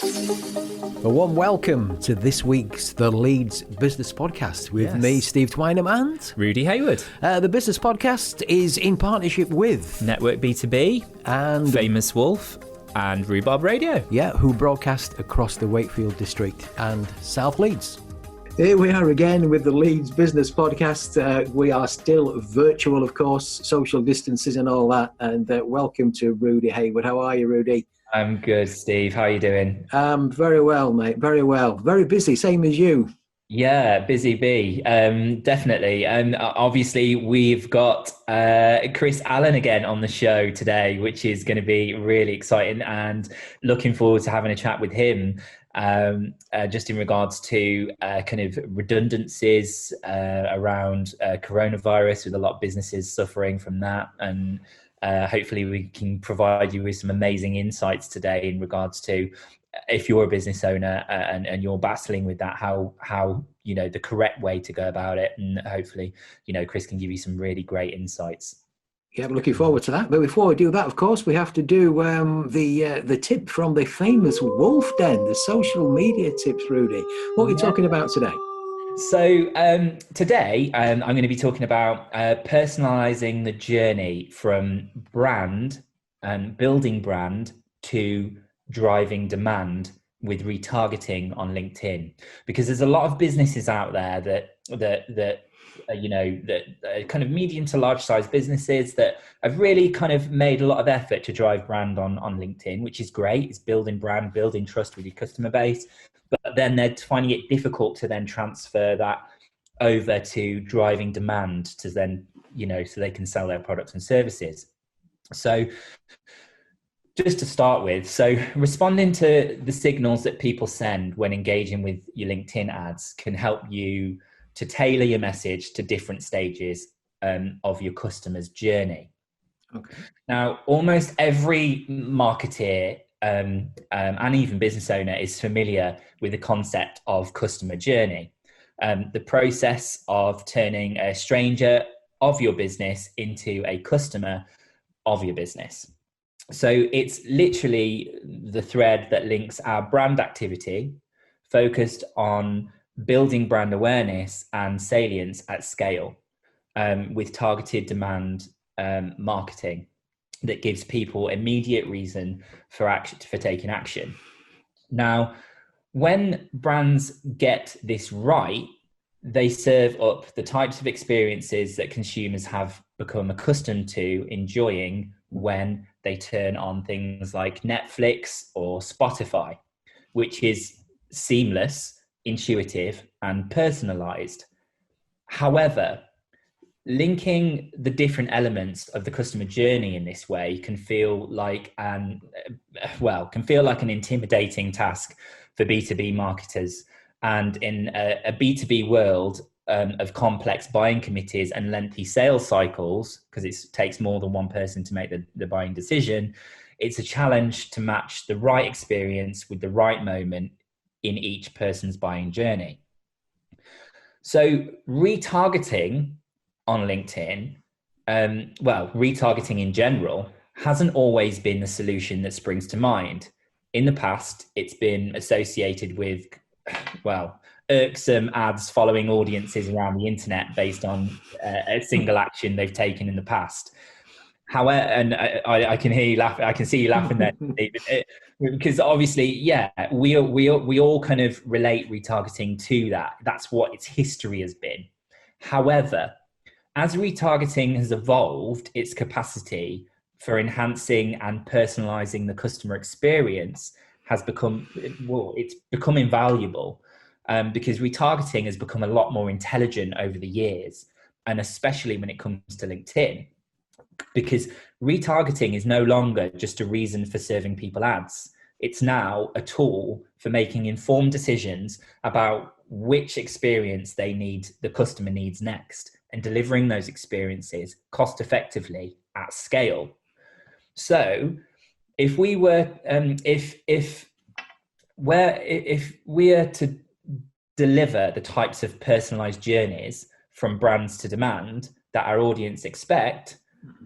A warm welcome to this week's The Leeds Business Podcast with me, Steve Twynham, and Rudy Hayward. The Business Podcast is in partnership with Network B2B and Famous Wolf and Rhubarb Radio. Yeah, who broadcast across the Wakefield district and South Leeds. Here we are again with the Leeds Business Podcast. We are still virtual, of course, social distances and all that. And welcome to Rudy Hayward. How are you, Rudy? I'm good, Steve. How are you doing? Very well, mate. Very well. Very busy, same as you. Yeah, busy bee. Definitely. And obviously, we've got Chris Allen again on the show today, which is going to be really exciting, and looking forward to having a chat with him. Just in regards to kind of redundancies around coronavirus, with a lot of businesses suffering from that, and hopefully we can provide you with some amazing insights today in regards to if you're a business owner and you're battling with that, how you know the correct way to go about it, and hopefully Chris can give you some really great insights. Yeah, I'm looking forward to that. But before we do that, of course, we have to do the tip from the famous Wolf Den, the social media tips, Rudy. What are you talking about today? So today I'm going to be talking about personalizing the journey from brand and building brand to driving demand with retargeting on LinkedIn, because there's a lot of businesses out there that kind of medium to large size businesses that have really kind of made a lot of effort to drive brand on LinkedIn, which is great. It's building brand, building trust with your customer base, but then they're finding it difficult to then transfer that over to driving demand to then, so they can sell their products and services. So just to start with, so responding to the signals that people send when engaging with your LinkedIn ads can help you to tailor your message to different stages of your customer's journey. Okay. Now, almost every marketeer and even business owner is familiar with the concept of customer journey, the process of turning a stranger of your business into a customer of your business. So it's literally the thread that links our brand activity focused on building brand awareness and salience at scale, with targeted demand marketing that gives people immediate reason for taking action. Now, when brands get this right, they serve up the types of experiences that consumers have become accustomed to enjoying when they turn on things like Netflix or Spotify, which is seamless, intuitive, and personalized. However, linking the different elements of the customer journey in this way can feel like an intimidating task for B2B marketers. And in a B2B world of complex buying committees and lengthy sales cycles, because it takes more than one person to make the buying decision, it's a challenge to match the right experience with the right moment in each person's buying journey. So retargeting on LinkedIn, retargeting in general, hasn't always been the solution that springs to mind. In the past, it's been associated with, irksome ads following audiences around the internet based on a single action they've taken in the past. However, and I can hear you laughing. I can see you laughing there, David, because obviously, we all kind of relate retargeting to that. That's what its history has been. However, as retargeting has evolved, its capacity for enhancing and personalizing the customer experience has become invaluable, because retargeting has become a lot more intelligent over the years, and especially when it comes to LinkedIn, because retargeting is no longer just a reason for serving people ads. It's now a tool for making informed decisions about which experience the customer needs next, and delivering those experiences cost effectively at scale. So if we were to deliver the types of personalized journeys from brands to demand that our audience expect,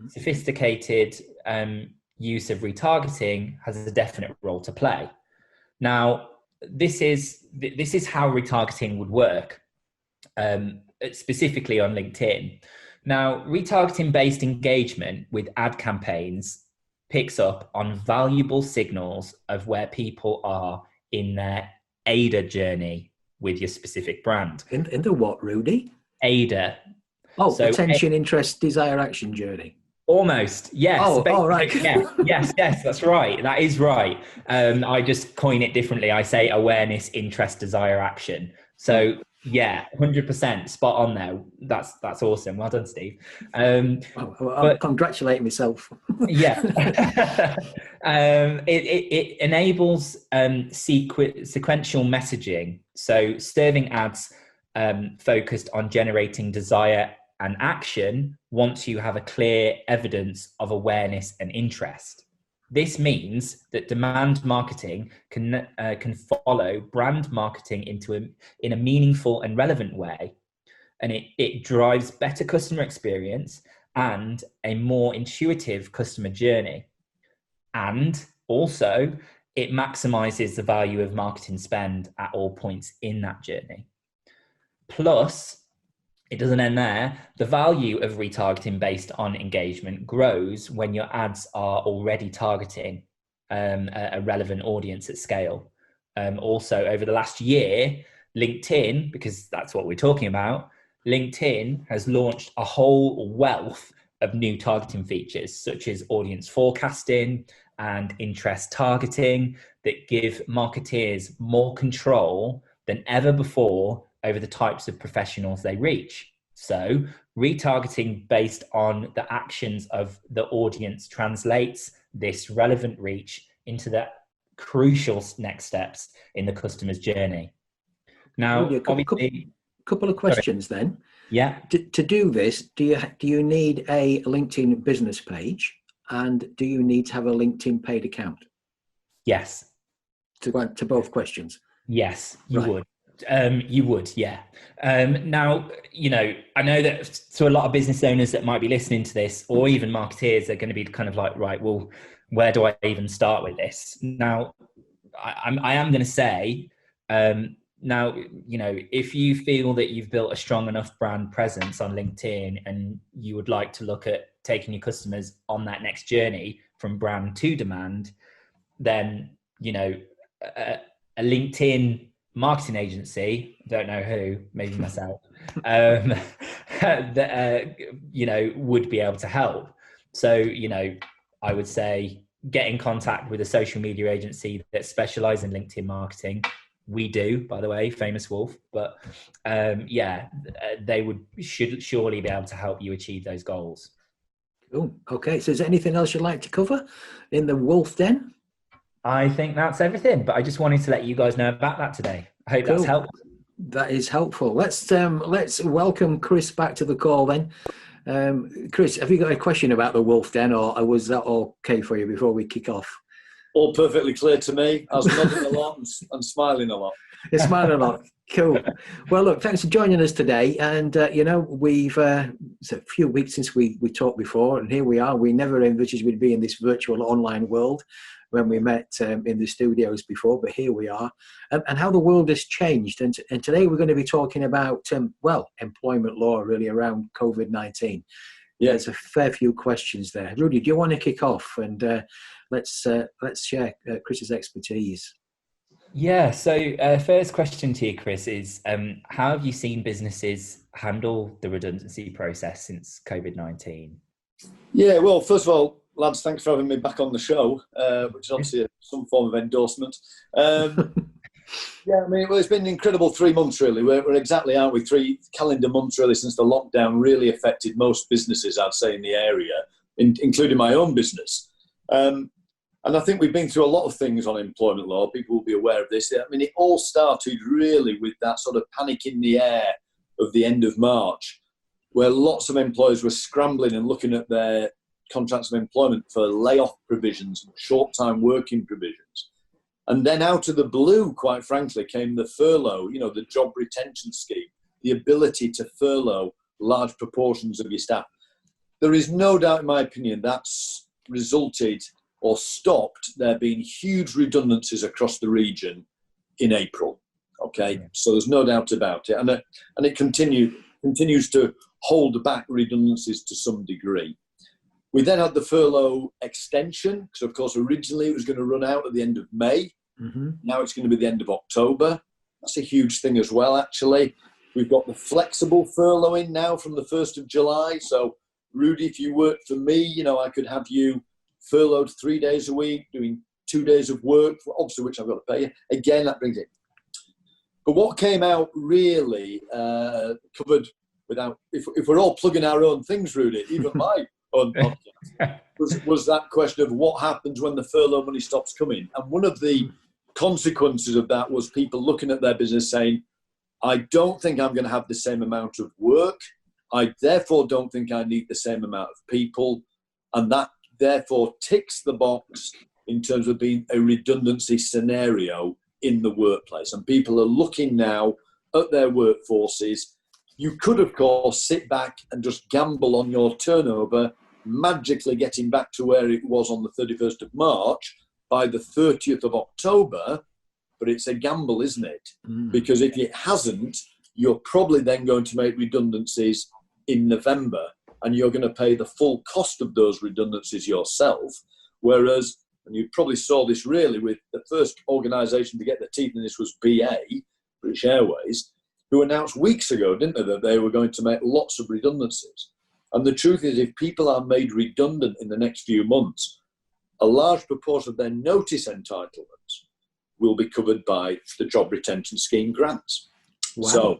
sophisticated use of retargeting has a definite role to play. Now, this is how retargeting would work, specifically on LinkedIn. Now, retargeting-based engagement with ad campaigns picks up on valuable signals of where people are in their AIDA journey with your specific brand. In the what, Rudy? AIDA. Oh, so, attention, interest, desire, action journey. Almost, yes. Oh, all right. yes, that's right. That is right. I just coin it differently. I say awareness, interest, desire, action. So yeah, 100% spot on there. That's awesome. Well done, Steve. I'll congratulate myself. Yeah. It enables sequential messaging. So serving ads focused on generating desire and action once you have a clear evidence of awareness and interest. This means that demand marketing can follow brand marketing in a meaningful and relevant way, and it drives better customer experience and a more intuitive customer journey. And also, it maximizes the value of marketing spend at all points in that journey. Plus, it doesn't end there. The value of retargeting based on engagement grows when your ads are already targeting a relevant audience at scale. Also, over the last year, LinkedIn, because that's what we're talking about, LinkedIn has launched a whole wealth of new targeting features, such as audience forecasting and interest targeting, that give marketeers more control than ever before over the types of professionals they reach. So retargeting based on the actions of the audience translates this relevant reach into the crucial next steps in the customer's journey. Now, couple of questions then. Yeah. To do this, do you need a LinkedIn business page, and do you need to have a LinkedIn paid account? Yes. To both questions. Yes, you would. You would, yeah. Now, I know that to a lot of business owners that might be listening to this, or even marketeers, they're going to be kind of like, right, well, where do I even start with this? Now, I am going to say, now, if you feel that you've built a strong enough brand presence on LinkedIn and you would like to look at taking your customers on that next journey from brand to demand, then, a LinkedIn marketing agency, don't know who, maybe myself, would be able to help. So, I would say get in contact with a social media agency that specializes in LinkedIn marketing. We do, by the way, Famous Wolf, but they should surely be able to help you achieve those goals. Cool. Okay. So is there anything else you'd like to cover in the Wolf Den? I think that's everything, but I just wanted to let you guys know about that today. I hope that's helpful. That is helpful. Let's welcome Chris back to the call then. Chris, have you got a question about the Wolf Den, or was that okay for you before we kick off? All perfectly clear to me. I was nodding a lot and smiling a lot. You're smiling a lot. Cool. Well, look, thanks for joining us today. And, we've, it's a few weeks since we talked before, and here we are. We never envisaged we'd be in this virtual online world when we met in the studios before, but here we are, and how the world has changed. And today we're going to be talking about, employment law really around Covid-19. Yeah. There's a fair few questions there. Rudy, do you want to kick off? And let's share Chris's expertise. Yeah, so first question to you, Chris, is how have you seen businesses handle the redundancy process since Covid-19? Yeah, well, first of all, lads, thanks for having me back on the show, which is obviously some form of endorsement. Yeah, I mean, it's been an incredible 3 months, really. We're exactly, aren't we, 3 calendar months, really, since the lockdown really affected most businesses, I'd say, in the area, including my own business. And I think we've been through a lot of things on employment law. People will be aware of this. I mean, it all started really with that sort of panic in the air of the end of March, where lots of employers were scrambling and looking at their contracts of employment for layoff provisions and short-time working provisions. And then out of the blue, quite frankly, came the furlough, the job retention scheme, the ability to furlough large proportions of your staff. There is no doubt, in my opinion, that's resulted or stopped there being huge redundancies across the region in April. Okay, so there's no doubt about it, and it continues to hold back redundancies to some degree. We then had the furlough extension, because of course originally it was going to run out at the end of May. Now it's going to be the end of October. That's a huge thing as well, actually. We've got the flexible furloughing now from the 1st of July. So, Rudy, if you worked for me, you know, I could have you furloughed 3 days a week, doing 2 days of work, obviously, which I've got to pay you. Again, that brings it. But what came out really covered without, if we're all plugging our own things, Rudy, even my own podcast, was that question of what happens when the furlough money stops coming. And one of the consequences of that was people looking at their business saying, I don't think I'm going to have the same amount of work. I therefore don't think I need the same amount of people. And that therefore ticks the box in terms of being a redundancy scenario in the workplace. And people are looking now at their workforces. You could, of course, sit back and just gamble on your turnover, magically getting back to where it was on the 31st of March by the 30th of October. But it's a gamble, isn't it? Because if it hasn't, you're probably then going to make redundancies in November, and you're going to pay the full cost of those redundancies yourself. Whereas, and you probably saw this really with the first organisation to get their teeth in this was BA, British Airways, who announced weeks ago, didn't they, that they were going to make lots of redundancies. And the truth is, if people are made redundant in the next few months, a large proportion of their notice entitlements will be covered by the job retention scheme grants. Wow.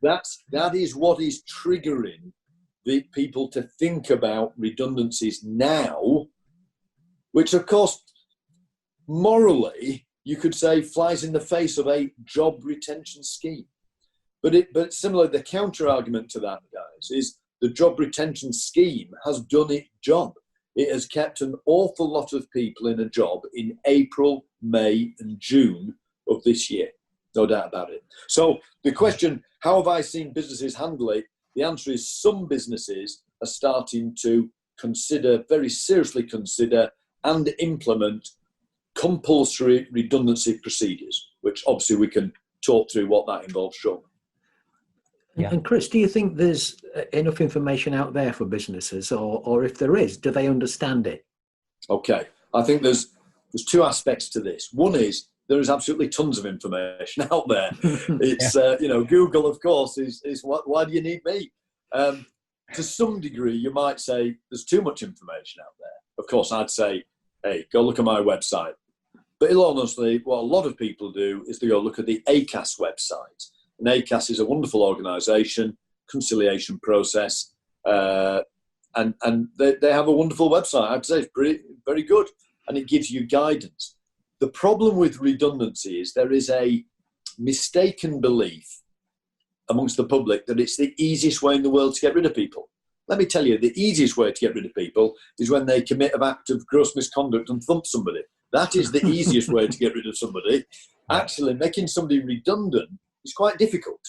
That is what is triggering the people to think about redundancies now, which of course morally you could say flies in the face of a job retention scheme. But similarly, the counter argument to that, guys, is the job retention scheme has done its job. It has kept an awful lot of people in a job in April, May, and June of this year. No doubt about it. So the question, how have I seen businesses handle it? The answer is some businesses are starting to very seriously consider and implement compulsory redundancy procedures, which obviously we can talk through what that involves shortly. Yeah. And Chris, do you think there's enough information out there for businesses, or if there is, do they understand it? Okay, I think there's two aspects to this. One is there is absolutely tons of information out there. It's Google, of course, is why do you need me? To some degree, you might say there's too much information out there. Of course, I'd say, hey, go look at my website. But in all honesty, what a lot of people do is they go look at the ACAS website. And ACAS is a wonderful organisation, conciliation process, and they have a wonderful website. I'd say it's very good, and it gives you guidance. The problem with redundancy is there is a mistaken belief amongst the public that it's the easiest way in the world to get rid of people. Let me tell you, the easiest way to get rid of people is when they commit an act of gross misconduct and thump somebody. That is the easiest way to get rid of somebody. Actually, making somebody redundant is quite difficult.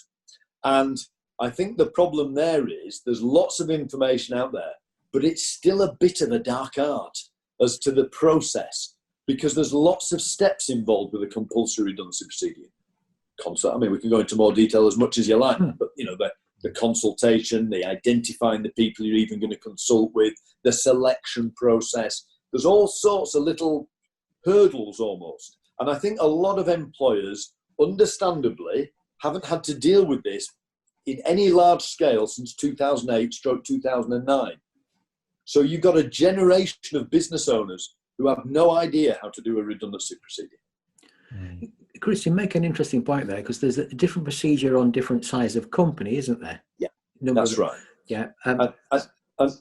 And I think the problem there is there's lots of information out there, but it's still a bit of a dark art as to the process, because there's lots of steps involved with a compulsory redundancy procedure. I mean, we can go into more detail as much as you like, but the consultation, the identifying the people you're even going to consult with, the selection process, there's all sorts of little hurdles almost. And I think a lot of employers, understandably, haven't had to deal with this in any large scale since 2008/2009. So you've got a generation of business owners who have no idea how to do a redundancy procedure. Chris, you make an interesting point there, because there's a different procedure on different size of company, isn't there? Yeah, that's right. Yeah.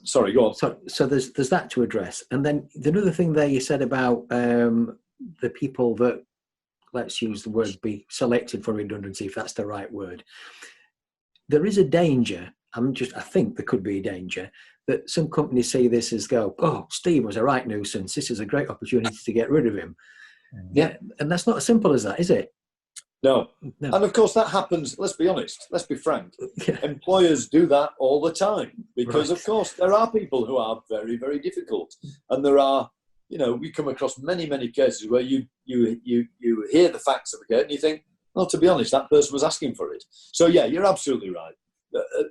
Sorry, go on. So there's that to address. And then another thing there you said about the people that, let's use the word, be selected for redundancy, if that's the right word. There is a danger, I think there could be a danger, that some companies see this as oh, Steve was a right nuisance, this is a great opportunity to get rid of him. Yeah, and that's not as simple as that, is it? No. No. And of course that happens, let's be honest, let's be frank. Yeah. Employers do that all the time because Right. of course there are people who are very, very difficult. And there are, we come across many, many cases where you hear the facts of the case and you think, well, to be honest, that person was asking for it. So yeah, you're absolutely right.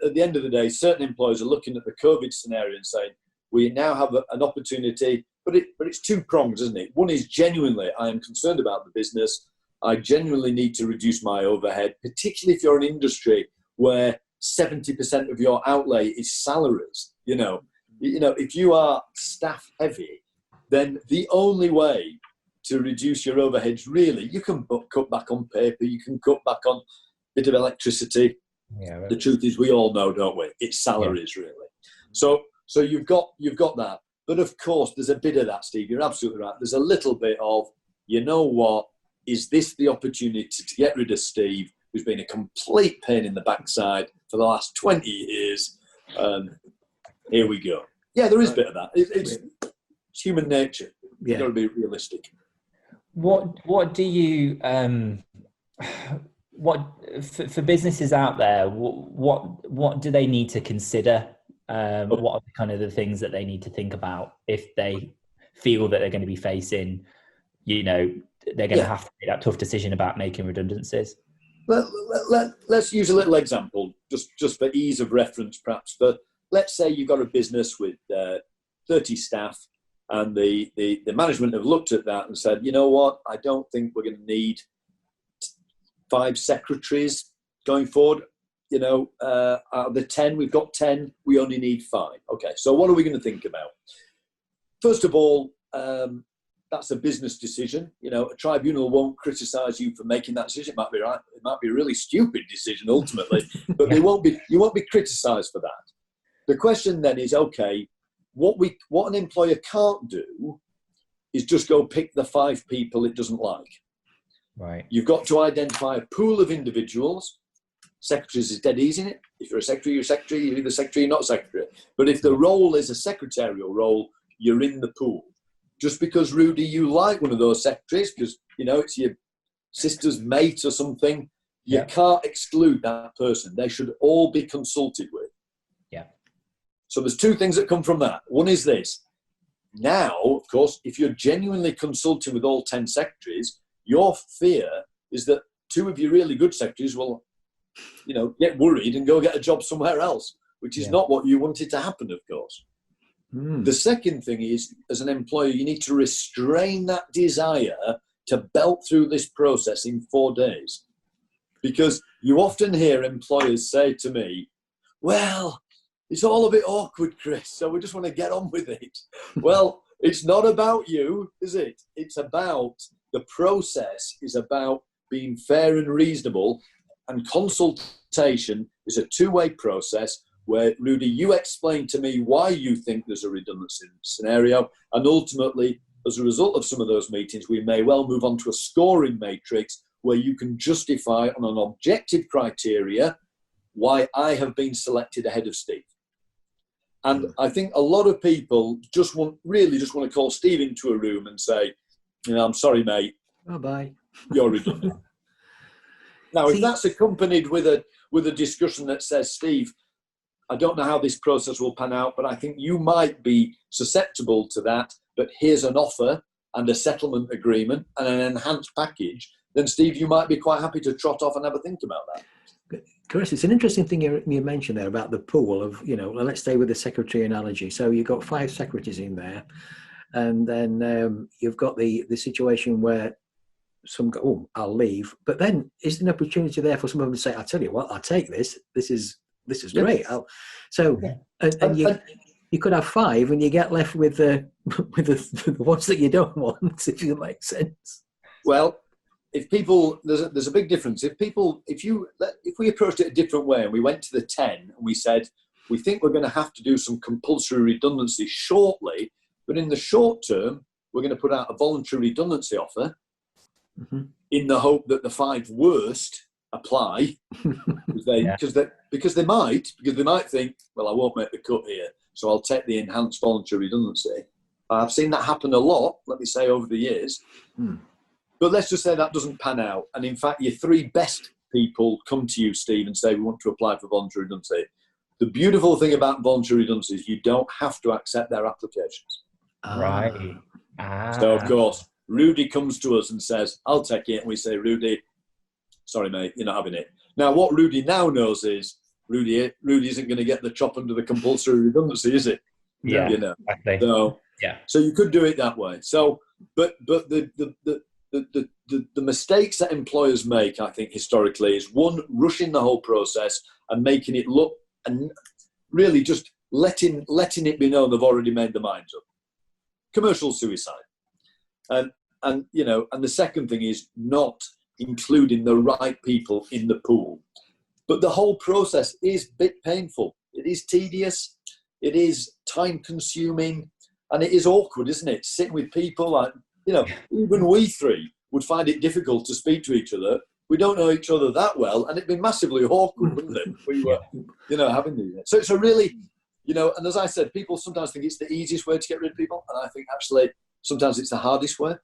At the end of the day, certain employers are looking at the COVID scenario and saying, we now have an opportunity, but it's two prongs, isn't it? One is genuinely, I am concerned about the business. I genuinely need to reduce my overhead, particularly if you're an industry where 70% of your outlay is salaries. If you are staff heavy, then the only way to reduce your overheads, really, you can cut back on paper, you can cut back on a bit of electricity. Yeah, right. The truth is, we all know, don't we? It's salaries, really. So you've got that. But of course, there's a bit of that, Steve. You're absolutely right. There's a little bit of, you know what? Is this the opportunity to get rid of Steve, who's been a complete pain in the backside for the last 20 years? Here we go. Yeah, there is a bit of that. It's human nature. You've got to be realistic. What do you for businesses out there? What do they need to consider? What are kind of the things that they need to think about if they feel that they're going to be facing, they're going to have to make that tough decision about making redundancies? Let's use a little example, just for ease of reference, perhaps. But let's say you've got a business with 30 staff, and the management have looked at that and said, you know what, I don't think we're going to need 5 secretaries going forward. Out of the 10, we've got 10, we only need 5. Okay, so what are we going to think about? First of all, that's a business decision. A tribunal won't criticise you for making that decision. It might be right. It might be a really stupid decision ultimately, but you won't be criticised for that. The question then is, okay, what an employer can't do is just go pick the 5 people it doesn't like. Right. You've got to identify a pool of individuals. Secretaries is dead easy, isn't it? If you're a secretary, you're a secretary. You're either secretary, you're not a secretary. But if the role is a secretarial role, you're in the pool. Just because, Rudy, you like one of those secretaries, because, it's your sister's mate or something, you can't exclude that person. They should all be consulted with. Yeah. So there's 2 things that come from that. One is this. Now, of course, if you're genuinely consulting with all 10 secretaries, your fear is that 2 of your really good secretaries will, get worried and go get a job somewhere else, which is not what you wanted to happen, of course. The second thing is, as an employer, you need to restrain that desire to belt through this process in 4 days. Because you often hear employers say to me, well, it's all a bit awkward, Chris, so we just want to get on with it. Well, it's not about you, is it? It's about the process, is about being fair and reasonable, and consultation is a 2-way process where, Rudy, you explain to me why you think there's a redundancy scenario, and ultimately, as a result of some of those meetings, we may well move on to a scoring matrix where you can justify on an objective criteria why I have been selected ahead of Steve. And I think a lot of people just want to call Steve into a room and say, I'm sorry, mate. Bye-bye. You're redundant. Now, if that's accompanied with a discussion that says, Steve, I don't know how this process will pan out, but I think you might be susceptible to that, but here's an offer and a settlement agreement and an enhanced package, then, Steve, you might be quite happy to trot off and have a think about that. Chris, it's an interesting thing you mentioned there about the pool of, let's stay with the secretary analogy. So you've got 5 secretaries in there, and then you've got the situation where some go, oh, I'll leave. But then is there an opportunity there for some of them to say, I'll tell you what, I'll take this. This is great. And you could have 5 and you get left with the ones that you don't want, if it makes sense. Well, if people, there's a big difference. If we approached it a different way and we went to the 10 and we said, we think we're going to have to do some compulsory redundancy shortly, but in the short term, we're going to put out a voluntary redundancy offer in the hope that the 5 worst apply because they might think, well, I won't make the cut here, so I'll take the enhanced voluntary redundancy. I've seen that happen a lot, let me say, over the years. But let's just say that doesn't pan out. And in fact, your 3 best people come to you, Steve, and say, we want to apply for voluntary redundancy. The beautiful thing about voluntary redundancy is you don't have to accept their applications. Right. So, of course, Rudy comes to us and says, I'll take it. And we say, Rudy, sorry, mate, you're not having it. Now, what Rudy now knows is Rudy isn't going to get the chop under the compulsory redundancy, is it? Yeah, you know. exactly. So, yeah. So you could do it that way. So, but the mistakes that employers make, I think, historically, is one, rushing the whole process and making it look, and really just letting it be known they've already made their minds up. Commercial suicide, and the second thing is not including the right people in the pool. But the whole process is a bit painful. It is tedious. It is time consuming, and it is awkward, isn't it? Sitting with people like, even we 3 would find it difficult to speak to each other. We don't know each other that well, and it'd be massively awkward, wouldn't it? If we were, having these. So it's a really, and as I said, people sometimes think it's the easiest way to get rid of people, and I think actually sometimes it's the hardest way.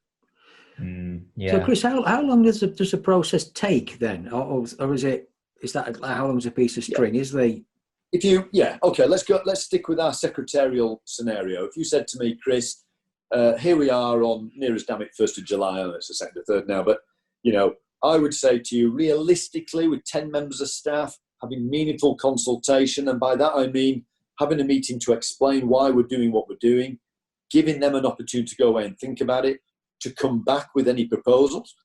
So, Chris, how long does the process take then, or is that how long is a piece of string? Let's stick with our secretarial scenario. If you said to me, Chris, here we are on near as damn it 1st of July, I know it's the 2nd or 3rd now, but I would say to you, realistically, with 10 members of staff, having meaningful consultation, and by that I mean having a meeting to explain why we're doing what we're doing, giving them an opportunity to go away and think about it, to come back with any proposals.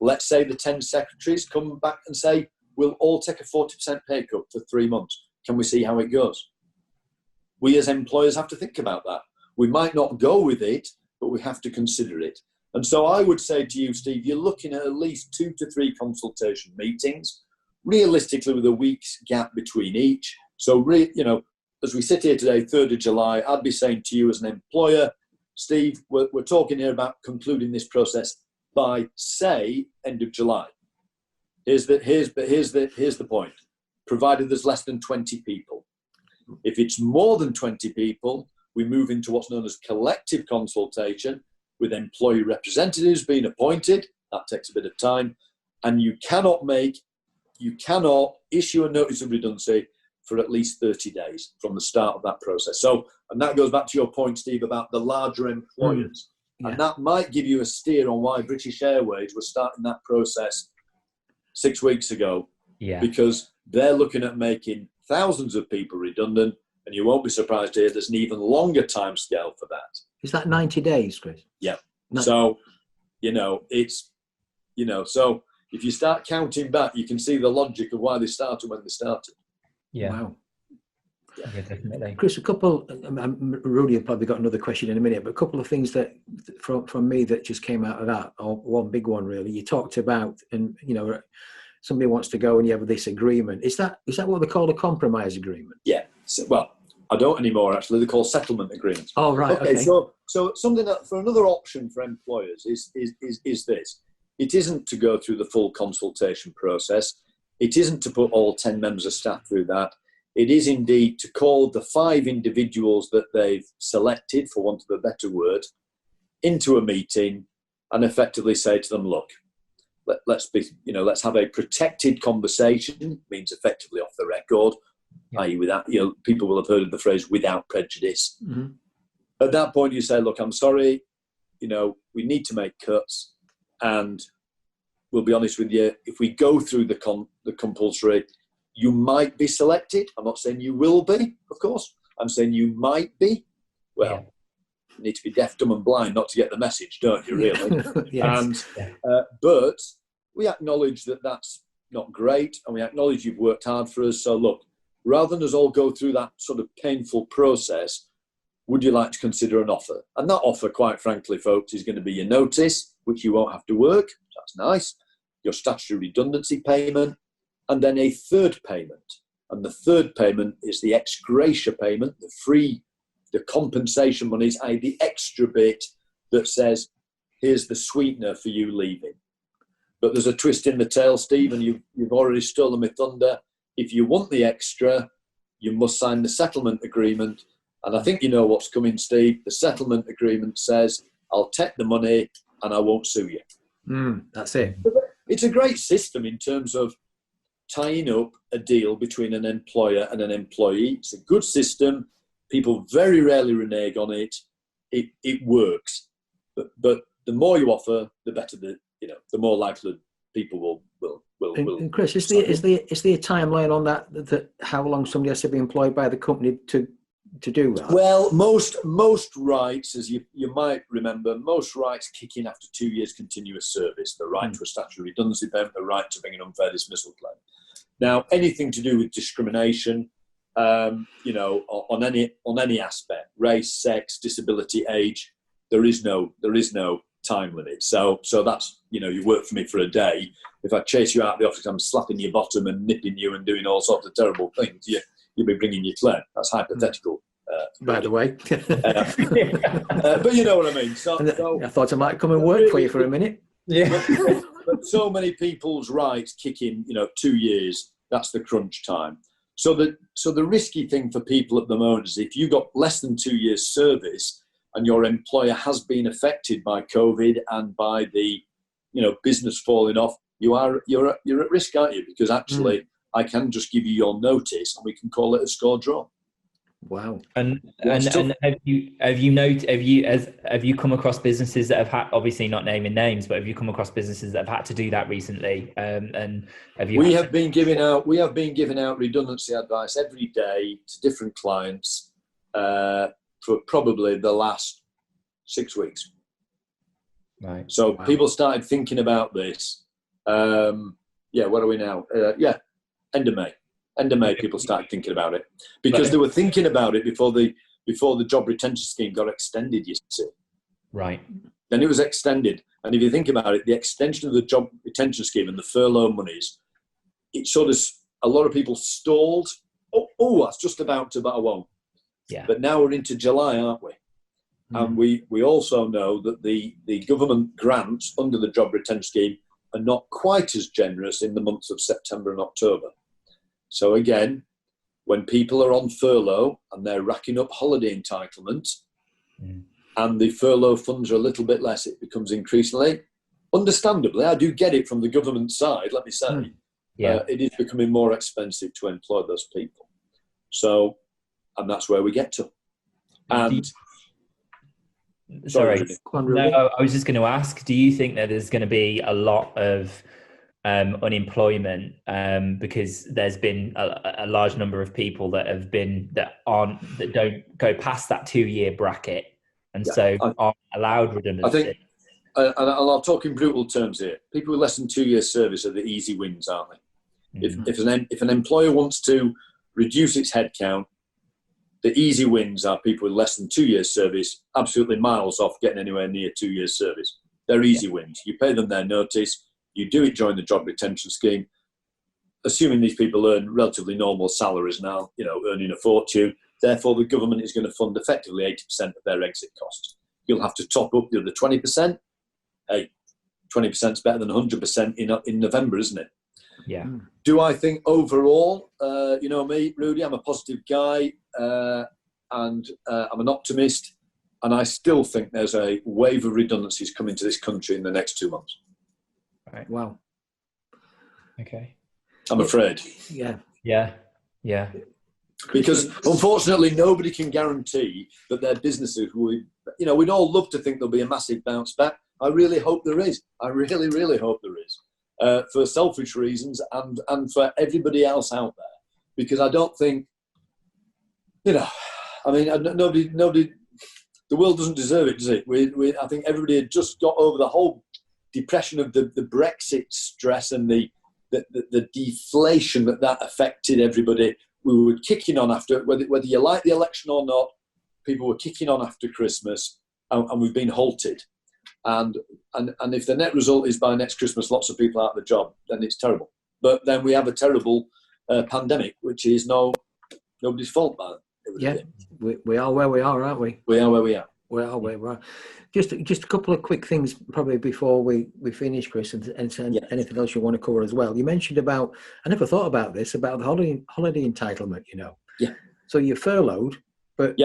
Let's say the 10 secretaries come back and say, we'll all take a 40% pay cut for 3 months. Can we see how it goes? We as employers have to think about that. We might not go with it, but we have to consider it. And so I would say to you, Steve, you're looking at least 2 to 3 consultation meetings, realistically with a week's gap between each. So, as we sit here today, 3rd of July, I'd be saying to you as an employer, Steve, we're talking here about concluding this process by, say, end of July. Here's the point. Provided there's less than 20 people. If it's more than 20 people, we move into what's known as collective consultation with employee representatives being appointed. That takes a bit of time. And you cannot issue a notice of redundancy for at least 30 days from the start of that process. So, and that goes back to your point, Steve, about the larger employers. Yeah. And that might give you a steer on why British Airways was starting that process 6 weeks ago. Yeah. Because they're looking at making thousands of people redundant, and you won't be surprised to hear there's an even longer time scale for that. Is that 90 days, Chris? Yeah. So, so if you start counting back, you can see the logic of why they started when they started. Yeah. Wow. Yeah, definitely. Chris, Rudy have probably got another question in a minute, but a couple of things that from me that just came out of that, or one big one really. You talked about, and somebody wants to go and you have this agreement. Is that what they call a compromise agreement? Yeah. So, well, I don't anymore, actually. They're called settlement agreements. Oh, right. Okay. So something that for another option for employers is this. It isn't to go through the full consultation process. It isn't to put all 10 members of staff through that. It is indeed to call the 5 individuals that they've selected, for want of a better word, into a meeting and effectively say to them, look, let's have a protected conversation, means effectively off the record, i.e. without, people will have heard of the phrase without prejudice. Mm-hmm. At that point you say, look, I'm sorry, we need to make cuts, and we'll be honest with you, if we go through the compulsory, you might be selected. I'm not saying you will be, of course. I'm saying you might be. Well, you need to be deaf, dumb and blind not to get the message, don't you, really? Yes. But we acknowledge that that's not great, and we acknowledge you've worked hard for us. So look, rather than us all go through that sort of painful process, would you like to consider an offer? And that offer, quite frankly, folks, is going to be your notice, which you won't have to work. That's nice. Your statutory redundancy payment, and then a third payment. And the third payment is the ex gratia payment, the compensation monies, i.e. the extra bit that says, here's the sweetener for you leaving. But there's a twist in the tail, Steve, and you've already stolen my thunder. If you want the extra, you must sign the settlement agreement. And I think you know what's coming, Steve. The settlement agreement says, I'll take the money and I won't sue you. That's it. It's a great system in terms of tying up a deal between an employer and an employee. It's a good system. People very rarely renege on it. It works. But the more you offer, the better the more likely people will. And Chris, is there a timeline on that how long somebody has to be employed by the company to do that? Well, most rights, as you might remember, most rights kick in after 2 years continuous service. The right to a statutory redundancy payment, the right to bring an unfair dismissal claim. Now, anything to do with discrimination, on any aspect, race, sex, disability, age, there is no time limit. So that's, you work for me for a day. If I chase you out of the office, I'm slapping your bottom and nipping you and doing all sorts of terrible things. You'll be bringing your claim. That's hypothetical. By the way. But you know what I mean. So I thought I might come and work for you for a minute. Yeah. But so many people's rights kick in, 2 years. That's the crunch time. So the risky thing for people at the moment is if you got less than 2 years service and your employer has been affected by COVID and by the, business falling off, you're at risk, aren't you? Because actually, I can just give you your notice and we can call it a score draw. Wow. And have you come across businesses that have had, obviously not naming names, but have you come across businesses that have had to do that recently? And have you? We have been giving out redundancy advice every day to different clients for probably the last 6 weeks. Right. So people started thinking about this. What are we now? End of May. End of May, people started thinking about it because they were thinking about it before the job retention scheme got extended. You see, right? Then it was extended, and if you think about it, the extension of the job retention scheme and the furlough monies, it sort of a lot of people stalled. Oh, that's just about to, but I won't. Yeah. But now we're into July, aren't we? And we also know that the government grants under the job retention scheme are not quite as generous in the months of September and October. So again, when people are on furlough and they're racking up holiday entitlement and the furlough funds are a little bit less, it becomes increasingly, understandably, I do get it from the government side, let me say, it is becoming more expensive to employ those people. So, and that's where we get to. And sorry, no, I was just going to ask, do you think that there's going to be a lot of unemployment because there's been a large number of people that don't go past that 2 year bracket and so aren't allowed redundancy? I think, and I'll talk in brutal terms here, people with less than 2 years service are the easy wins, aren't they? If an employer wants to reduce its headcount, the easy wins are people with less than 2 years service, absolutely miles off getting anywhere near 2 years service. They're easy wins. You pay them their notice. You do it during the job retention scheme, assuming these people earn relatively normal salaries now, earning a fortune. Therefore, the government is going to fund effectively 80% of their exit costs. You'll have to top up the other 20%. Hey, 20% is better than 100% in November, isn't it? Yeah. Do I think overall, me, Rudy, I'm a positive guy and I'm an optimist. And I still think there's a wave of redundancies coming to this country in the next 2 months. Right. Wow. Okay. I'm afraid. Yeah. Because unfortunately, nobody can guarantee that their businesses will, we'd all love to think there'll be a massive bounce back. I really hope there is. I really, really hope there is. For selfish reasons and for everybody else out there. Because I don't think, nobody, the world doesn't deserve it, does it? I think everybody had just got over the whole depression of the Brexit stress and the deflation that affected everybody. We were kicking on after, whether you like the election or not, people were kicking on after Christmas and we've been halted. And if the net result is by next Christmas, lots of people out of the job, then it's terrible. But then we have a terrible pandemic, which is nobody's fault, man. Yeah, we are where we are, aren't we? We are where we are. We are where we are. Just a couple of quick things probably before we finish, Chris, and anything else you want to cover as well. You mentioned about, I never thought about this, about the holiday entitlement, Yeah. So you're furloughed, but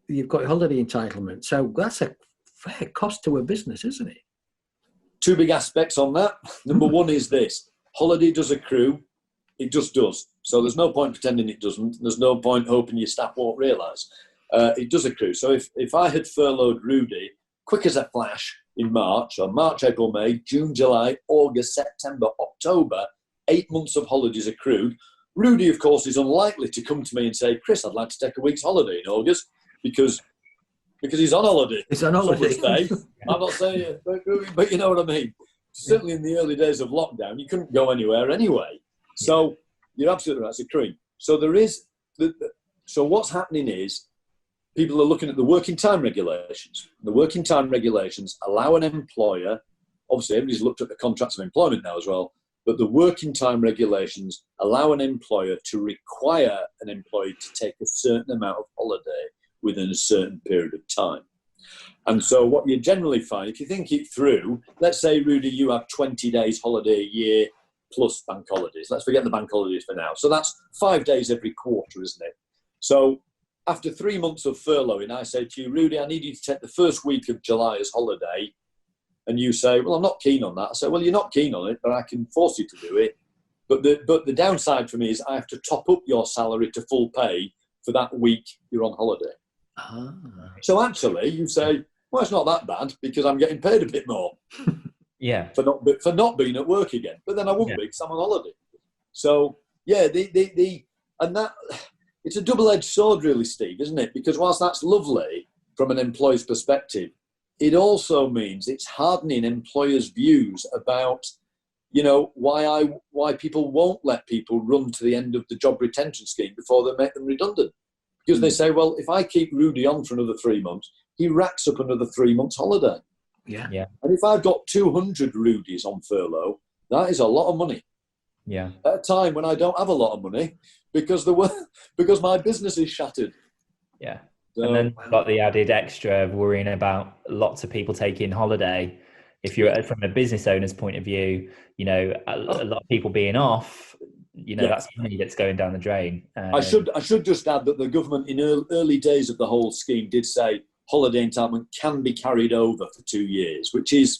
you've got holiday entitlement. So that's a fair cost to a business, isn't it? two big aspects on that. Number one is this: holiday does accrue. It just does. So there's no point pretending it doesn't. There's no point hoping your staff won't realise. It does accrue. So if I had furloughed Rudy quick as a flash in March, or March, April, May, June, July, August, September, October, 8 months of holidays accrued, Rudy, of course, is unlikely to come to me and say, Chris, I'd like to take a week's holiday in August, because he's on holiday. He's on holiday. I'm not saying it, but you know what I mean. Certainly in the early days of lockdown, you couldn't go anywhere anyway. So you're absolutely right, it's accruing. So so what's happening is people are looking at the working time regulations. The working time regulations allow an employer, obviously everybody's looked at the contracts of employment now as well, but the working time regulations allow an employer to require an employee to take a certain amount of holiday within a certain period of time. And so what you generally find, if you think it through, let's say, Rudy, you have 20 days holiday a year plus bank holidays. Let's forget the bank holidays for now. So that's 5 days every quarter, isn't it? So after 3 months of furloughing, I say to you, Rudy, I need you to take the first week of July as holiday. And you say, well, I'm not keen on that. I say, well, you're not keen on it, but I can force you to do it. But the downside for me is I have to top up your salary to full pay for that week you're on holiday. Ah. So actually, you say, well, it's not that bad because I'm getting paid a bit more. Yeah. For not being at work again. But then I wouldn't be because I'm on holiday. So yeah, and that it's a double-edged sword, really, Steve, isn't it? Because whilst that's lovely from an employee's perspective, it also means it's hardening employers' views about, you know, why people won't let people run to the end of the job retention scheme before they make them redundant. Because they say, well, if I keep Rudy on for another 3 months, he racks up another 3 months holiday. Yeah. And if I've got 200 Rudies on furlough, that is a lot of money. Yeah. At a time when I don't have a lot of money because my business is shattered. Yeah. So, and then got the added extra of worrying about lots of people taking holiday. If you're from a business owner's point of view, you know, a lot of people being off, you know, that's money that's going down the drain. I should just add that the government in early days of the whole scheme did say holiday entitlement can be carried over for 2 years, which is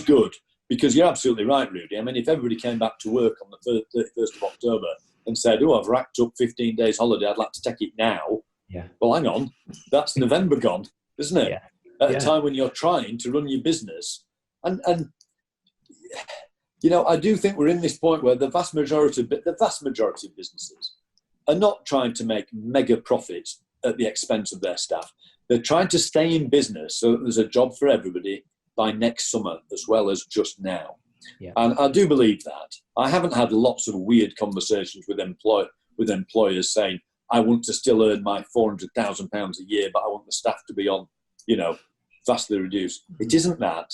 good, because you're absolutely right, Rudy. I mean, if everybody came back to work on the 31st of October and said, oh, I've racked up 15 days holiday, I'd like to take it now. Yeah. Well, hang on, that's November gone, isn't it? Yeah. At a time when you're trying to run your business. And you know, I do think we're in this point where the vast majority of businesses are not trying to make mega profits at the expense of their staff. They're trying to stay in business so that there's a job for everybody by next summer as well as just now. Yeah. And I do believe that. I haven't had lots of weird conversations with employers saying, I want to still earn my £400,000 a year, but I want the staff to be on, you know, vastly reduced. It isn't that.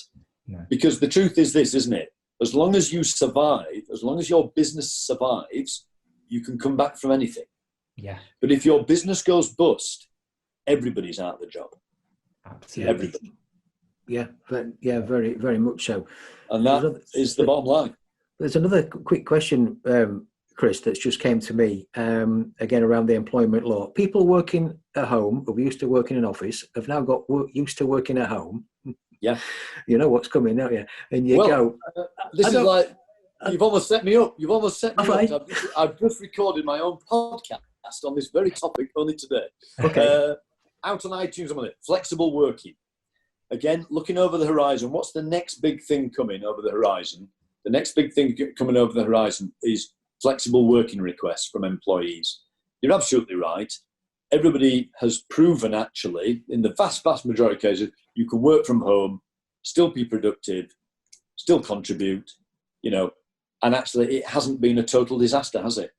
No. Because the truth is this, isn't it? As long as you survive, as long as your business survives, you can come back from anything. Yeah. But if your business goes bust, everybody's out of the job. Absolutely. Everybody. Yeah, very, very much so. And that is the bottom line. There's another quick question, Chris, that's just came to me, again, around the employment law. People working at home, who used to work in an office, have now got used to working at home. Yeah. You know what's coming now, yeah. And this is like, you've almost set me up. Right. I've just recorded my own podcast on this very topic only today. Okay. Out on iTunes, I'm on it. Flexible working. Again, looking over the horizon, what's the next big thing coming over the horizon? The next big thing coming over the horizon is flexible working requests from employees. You're absolutely right. Everybody has proven, actually, in the vast, vast majority of cases, you can work from home, still be productive, still contribute, you know, and actually it hasn't been a total disaster, has it?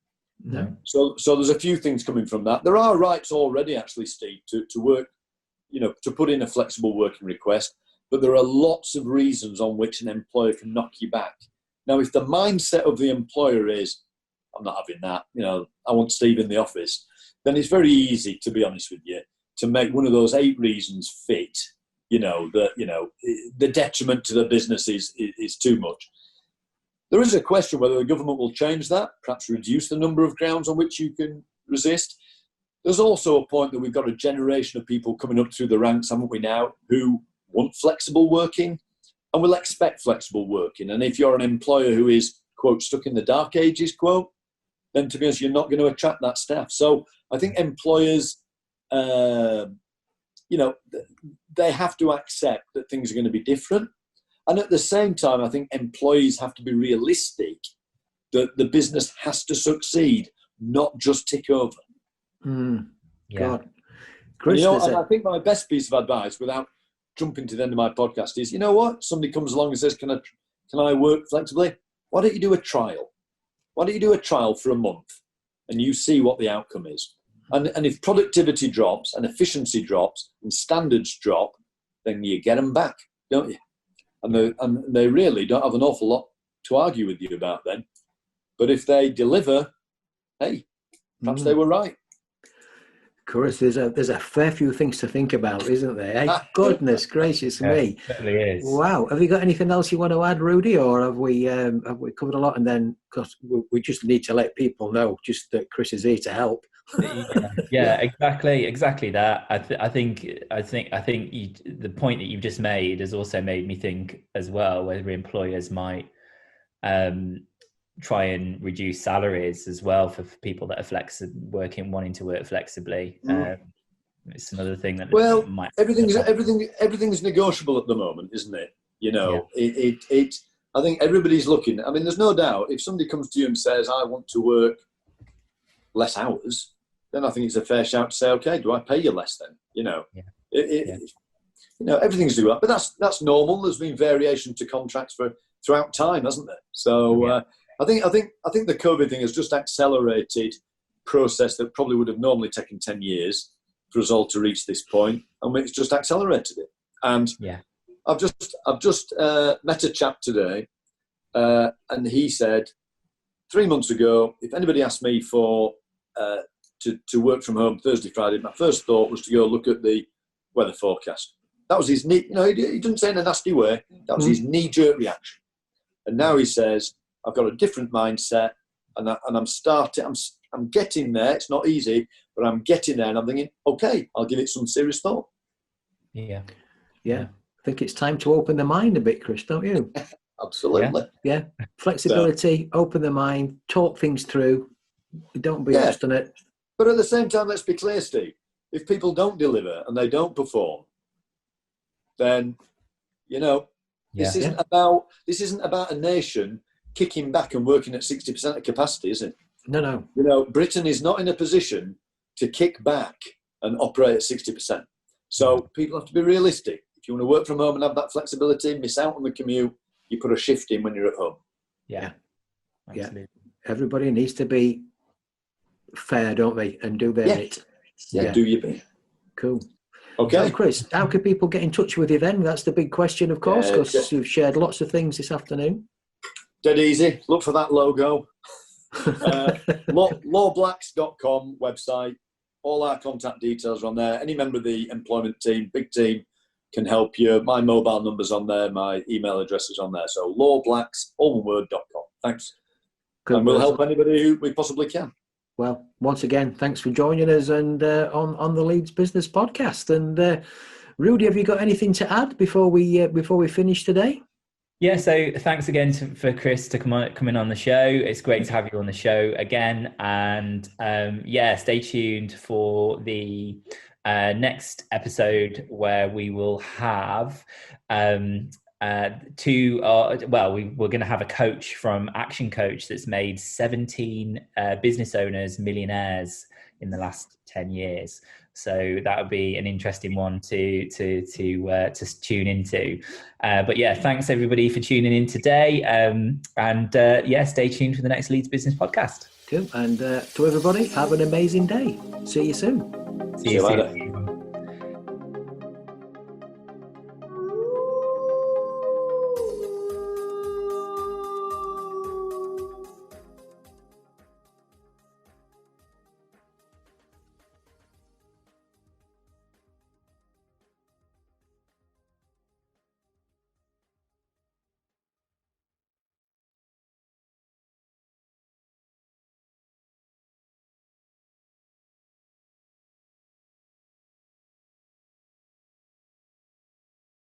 No. So there's a few things coming from that. There are rights already, actually, Steve, to work, you know, to put in a flexible working request, but there are lots of reasons on which an employer can knock you back. Now, if the mindset of the employer is, I'm not having that, you know, I want Steve in the office, then it's very easy, to be honest with you, to make one of those 8 reasons fit, you know, that, you know, the detriment to the business is too much. There is a question whether the government will change that, perhaps reduce the number of grounds on which you can resist. There's also a point that we've got a generation of people coming up through the ranks, haven't we now, who want flexible working. and will expect flexible working. And if you're an employer who is, quote, stuck in the dark ages, quote, then to be honest, you're not going to attract that staff. So I think employers, they have to accept that things are going to be different. And at the same time, I think employees have to be realistic that the business has to succeed, not just tick over. God. Chris, and I think my best piece of advice, without jumping to the end of my podcast, is, you know what? Somebody comes along and says, can I work flexibly? Why don't you do a trial? Why don't you do a trial for a month and you see what the outcome is? And if productivity drops and efficiency drops and standards drop, then you get them back, don't you? And they really don't have an awful lot to argue with you about then. But if they deliver, hey, perhaps they were right. Of course, there's a fair few things to think about, isn't there? Hey, goodness gracious me! It certainly is. Wow. Have you got anything else you want to add, Rudy, or have we covered a lot? And then, because we just need to let people know just that Chris is here to help. Yeah, exactly that. I think the point that you've just made has also made me think as well whether employers might try and reduce salaries as well for people that are wanting to work flexibly. It's another thing that might. Everything's negotiable at the moment, isn't it? I think everybody's looking. I mean, there's no doubt if somebody comes to you and says, "I want to work less hours," then I think it's a fair shout to say, "Okay, do I pay you less then?" Everything's doable, but that's normal. There's been variation to contracts throughout time, hasn't there? So I think the COVID thing has just accelerated process that probably would have normally taken 10 years for us all to reach this point, and it's just accelerated it. And I've just met a chap today, and he said 3 months ago, if anybody asked me for to work from home Thursday, Friday, my first thought was to go look at the weather forecast. That was his he didn't say in a nasty way. That was his knee-jerk reaction. And now he says, I've got a different mindset, and I'm getting there. It's not easy, but I'm getting there, and I'm thinking, okay, I'll give it some serious thought. Yeah. I think it's time to open the mind a bit, Chris, don't you? Absolutely. Yeah. Flexibility, open the mind, talk things through. Don't be obstinate. But at the same time, let's be clear, Steve. If people don't deliver and they don't perform, then this isn't about a nation kicking back and working at 60% of capacity, is it? No. Britain is not in a position to kick back and operate at 60%. So people have to be realistic. If you want to work from home and have that flexibility, miss out on the commute, you put a shift in when you're at home. Yeah. Everybody needs to be fair, don't they? And do their bit. Yeah, do your bit. Cool. Okay. So, Chris, how can people get in touch with you then? That's the big question, of course, because you've shared lots of things this afternoon. Dead easy. Look for that logo. lawblacks.com website. All our contact details are on there. Any member of the employment team, big team, can help you. My mobile number's on there. My email address is on there. So lawblacks.com. Thanks. Good. And we'll help anybody who we possibly can. Well, once again, thanks for joining us and on the Leeds Business Podcast. And Rudy, have you got anything to add before we finish today? Yeah, so thanks again for Chris to come in on the show. It's great to have you on the show again. And stay tuned for the next episode where we will have we're going to have a coach from Action Coach that's made 17 business owners millionaires in the last 10 years. So that would be an interesting one to tune into. But thanks everybody for tuning in today. Stay tuned for the next Leeds Business Podcast. Cool. And to everybody, have an amazing day. See you soon. See you soon.